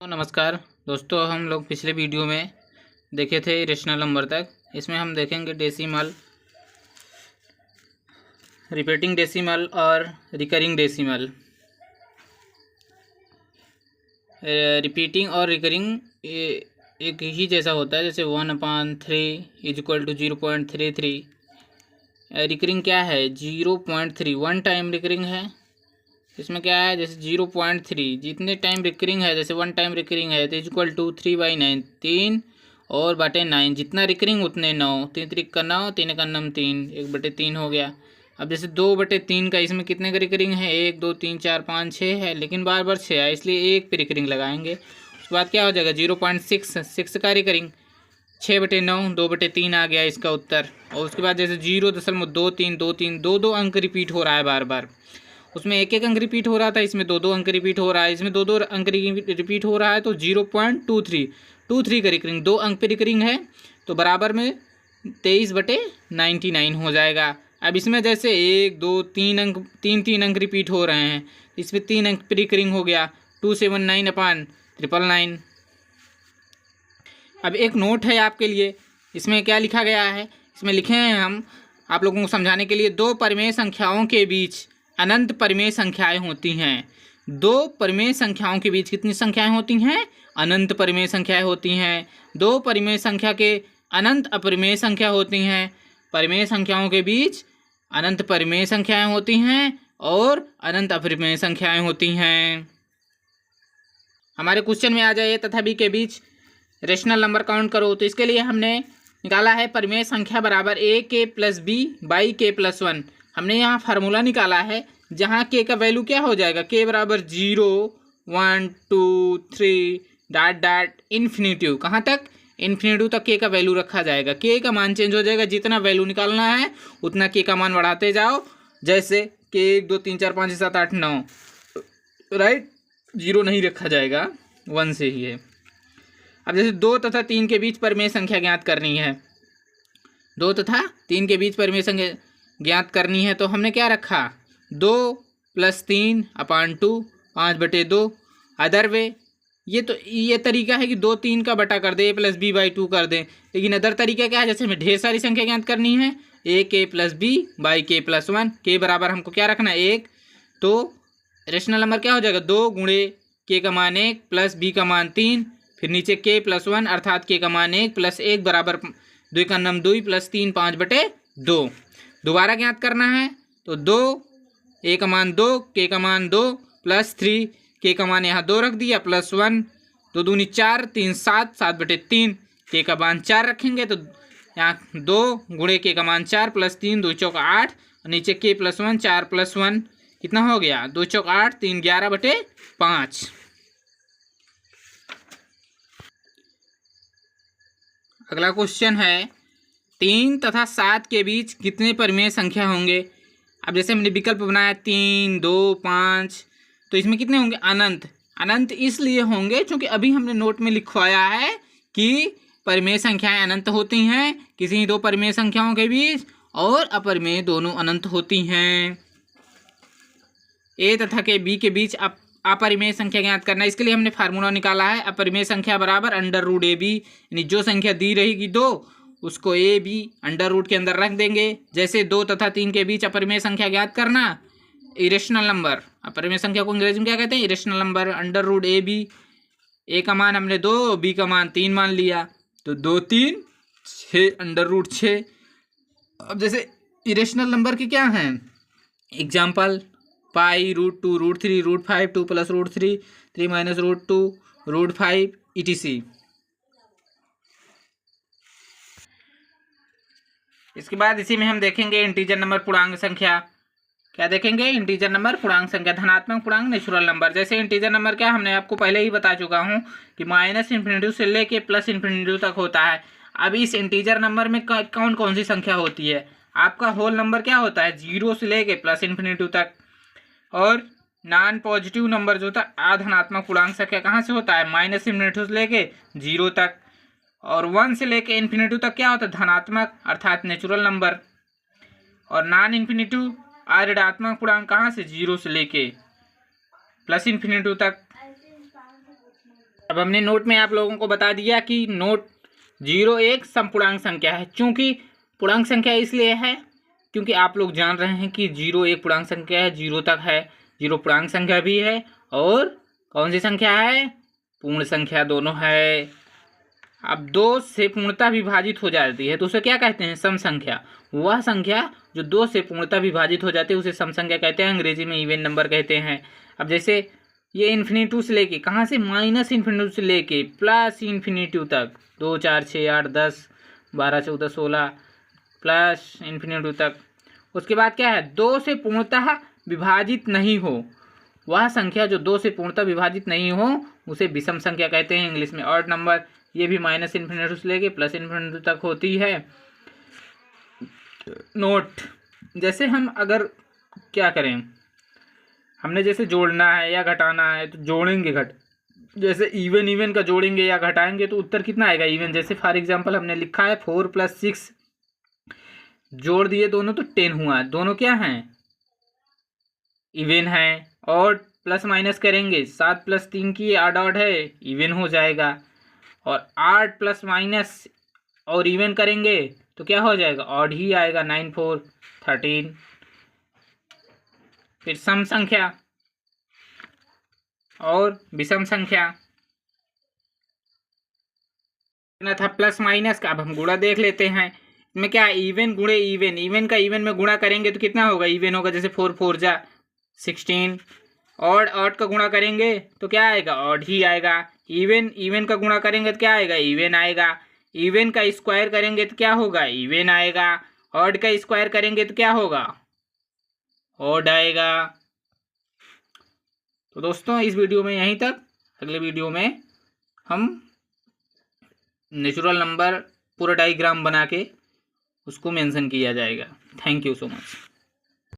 तो नमस्कार दोस्तों, हम लोग पिछले वीडियो में देखे थे इरेशनल नंबर तक। इसमें हम देखेंगे डेसिमल, रिपीटिंग डेसिमल और रिकरिंग डेसिमल। रिपीटिंग और रिकरिंग एक ही जैसा होता है, जैसे 1/3 = 0.33। रिकरिंग क्या है? 0.3 वन टाइम रिकरिंग है। इसमें क्या है, जैसे 0.3 जितने टाइम रिकरिंग है, जैसे वन टाइम रिकरिंग है तो = 3/9, 3 और बटे 9, जितना रिकरिंग उतने 9, 3 3 का 9, 3 का नम 3, 1/3 हो गया। अब जैसे 2/3 का इसमें कितने का रिकरिंग है? 1 2 3 4 5 6 है, लेकिन बार बार 6 है, इसलिए 1 पे रिकरिंग लगाएंगे। उसके बाद क्या हो जाएगा? 0.6 का रिकरिंग, 6/9, 2/3 आ गया इसका उत्तर। और उसके बाद जैसे 0.2323, दो अंक रिपीट हो रहा है बार बार। उसमें एक एक अंक रिपीट हो रहा था, इसमें दो अंक रिपीट हो रहा है। इसमें दो अंक रिपीट हो रहा है तो 0.23 का रिकरिंग, 2 अंक पे रिकरिंग है तो बराबर में 23/99 हो जाएगा। अब इसमें जैसे 1 2 3 अंक, तीन अंक रिपीट हो रहे हैं, इसमें 3 अंक पे रिकरिंग हो गया, 279/999। अब एक नोट है आपके लिए, इसमें क्या लिखा गया है? इसमें लिखे हैं हम आप लोगों को समझाने के लिए, दो परिमेय संख्याओं के बीच अनंत परिमेय संख्याएं होती हैं। दो परिमेय संख्याओं के बीच कितनी संख्याएं होती हैं? अनंत परिमेय संख्याएं होती हैं। दो परिमेय संख्या के अनंत अपरिमेय संख्या होती हैं। परिमेय संख्याओं के बीच अनंत परिमेय संख्याएं होती हैं और अनंत अपरिमेय संख्याएं होती हैं। हमारे क्वेश्चन में आ जाए तथा बी के बीच रेशनल नंबर काउंट करो, तो इसके लिए हमने निकाला है परिमेय संख्या बराबर a(b)/k+1। हमने यहाँ फार्मूला निकाला है जहाँ k का वैल्यू क्या हो जाएगा? k बराबर 0 1 2 3 ... इन्फिनिटिव। कहाँ तक? इन्फिनिटिव तक k का वैल्यू रखा जाएगा। k का मान चेंज हो जाएगा, जितना वैल्यू निकालना है उतना k का मान बढ़ाते जाओ। जैसे k 1 2 3 4 5 6 7 8 9, राइट, 0 नहीं रखा जाएगा, 1 से ही है। अब जैसे 2 तथा 3 के बीच परिमेय संख्या ज्ञात करनी है, 2 तथा 3 के बीच परिमेय संख्या ज्ञात करनी है, तो हमने क्या रखा? 2 + 3/2, 5/2। अदर वे, ये तरीका है कि 2 3 का बटा कर दे, a + b/2 कर दें। लेकिन अदर तरीका क्या है? जैसे हमें ढेर सारी संख्या ज्ञात करनी है, a(k + b/k+1). k बराबर हमको क्या रखना है? 1। तो रेशनल नंबर क्या हो जाएगा? 2 × k का मान 1 + b का मान 3, फिर नीचे k+1 अर्थात k का मान 1 + 1 बराबर 2 का नम 2 + 3 5/2। दोबारा ज्ञात करना है तो 2, a का मान 2, k का मान 2 + 3, k का मान यहाँ 2 रख दिया, +1, 2 दूनी 4, 3 7, 7/3। k का मान 4 रखेंगे तो यहाँ 2 × k का मान 4 + 3, 2 चौक 8, और नीचे k+1, 4 + 1 कितना हो गया? 2 चौक 8, 3 11/5। अगला क्वेश्चन है, 3 तथा 7 के बीच कितने परिमेय संख्या होंगे? अब जैसे हमने विकल्प बनाया 3 2 5, तो इसमें कितने होंगे? अनंत। अनंत इसलिए होंगे क्योंकि अभी हमने नोट में लिखवाया है कि परिमेय संख्याएं अनंत होती हैं किसी दो परिमेय संख्याओं के बीच, और अपरिमेय दोनों अनंत होती हैं। a तथा के b के बीच अपरिमेय संख्या ज्ञात करना है, इसके लिए हमने फार्मूला निकाला है, अपरिमेय संख्या बराबर √ab। यानी जो संख्या दी रहेगी 2, उसको a b अंडर रूट के अंदर रख देंगे। जैसे 2 तथा 3 के बीच अपरिमेय संख्या ज्ञात करना, इरेशनल नंबर। अपरिमेय संख्या को अंग्रेजी में क्या कहते हैं? Irrational number, √ab। a का मान हमने 2, b का मान 3 मान लिया, तो 2 3 6 √6। अब जैसे इरेशनल नंबर के क्या हैं एग्जाम्पल? पाई, √2, √3, √5, 2 + √3, 3 - √2, √5 etc। इसके बाद इसी में हम देखेंगे इंटीजर नंबर, पूर्णांक संख्या। क्या देखेंगे? इंटीजर नंबर, पूर्णांक संख्या, धनात्मक पूर्णांक, नेचुरल नंबर। जैसे इंटीजर नंबर क्या हमने आपको पहले ही बता चुका हूँ कि -∞ से लेके +∞ तक होता है। अब इस इंटीजर नंबर में कौन कौन सी संख्या होती है? आपका होल नंबर क्या होता है? 0 से लेके +∞ तक। और नॉन पॉजिटिव नंबर जो होता है अधनात्मक पूर्णांक संख्या कहाँ से होता है? -∞ से लेके 0 तक। और 1 से लेके इन्फिनिटी तक क्या होता है? धनात्मक अर्थात नेचुरल नंबर। और नॉन इन्फिनिटिव ऋणात्मक पूर्णांक कहाँ से? 0 से लेके +∞ तक। अब हमने नोट में आप लोगों को बता दिया कि नोट 0 एक समपूर्णांक संख्या है। चूंकि पूर्णांक संख्या इसलिए है क्योंकि आप लोग जान रहे हैं कि 0 एक पूर्णांक संख्या है, 0 तक है। 0 पूर्णांक संख्या भी है और कौन सी संख्या है, पूर्ण संख्या दोनों है। अब 2 से पूर्णतः विभाजित हो जाती है तो उसे क्या कहते हैं, सम संख्या। वह संख्या जो 2 से पूर्णतः विभाजित हो जाती है उसे सम संख्या कहते हैं, अंग्रेजी में इवन नंबर कहते हैं। अब जैसे ये इन्फिनिटी से लेके, कहाँ से, माइनस इन्फिनिटी से लेके प्लस इन्फिनिटी तक, 2 4 6 8 10 12 14 16 प्लस इन्फिनिटी तक। उसके बाद क्या है, 2 से पूर्णतः विभाजित नहीं हो, वह संख्या जो 2 से पूर्णतः विभाजित नहीं हो उसे विषम संख्या कहते हैं, इंग्लिश में ऑड नंबर। ये भी माइनस इन्फिनिटी से लेके प्लस इन्फिनिटी तक होती है। नोट, जैसे हम अगर क्या करें, हमने जैसे जोड़ना है या घटाना है तो जोड़ेंगे जैसे इवन का जोड़ेंगे या घटाएंगे तो उत्तर कितना आएगा, इवन। जैसे फॉर एग्जांपल हमने लिखा है 4 + 6, जोड़ दिए दोनों तो 10 हुआ। दोनों क्या हैं, इवन है। और प्लस माइनस करेंगे, 7 + 3 की ऑड है, इवन हो जाएगा। और 8 प्लस माइनस और इवन करेंगे तो क्या हो जाएगा, ऑड ही आएगा, 9 4 13। फिर सम संख्या और विषम संख्या था प्लस माइनस का। अब हम गुणा देख लेते हैं, इसमें क्या, इवन गुणे इवन, इवन का इवन में गुणा करेंगे तो कितना होगा, इवन होगा। जैसे 4 4 जा 16। ऑड का गुणा करेंगे तो क्या आएगा, ऑड ही आएगा। इवन का गुणा करेंगे तो क्या आएगा, इवन आएगा। इवन का स्क्वायर करेंगे तो क्या होगा, इवन आएगा। ऑड का स्क्वायर करेंगे तो क्या होगा, ऑड आएगा। तो दोस्तों इस वीडियो में यहीं तक, अगले वीडियो में हम नेचुरल नंबर पूरा डायग्राम बना के उसको मेंशन किया जाएगा। Thank you so much.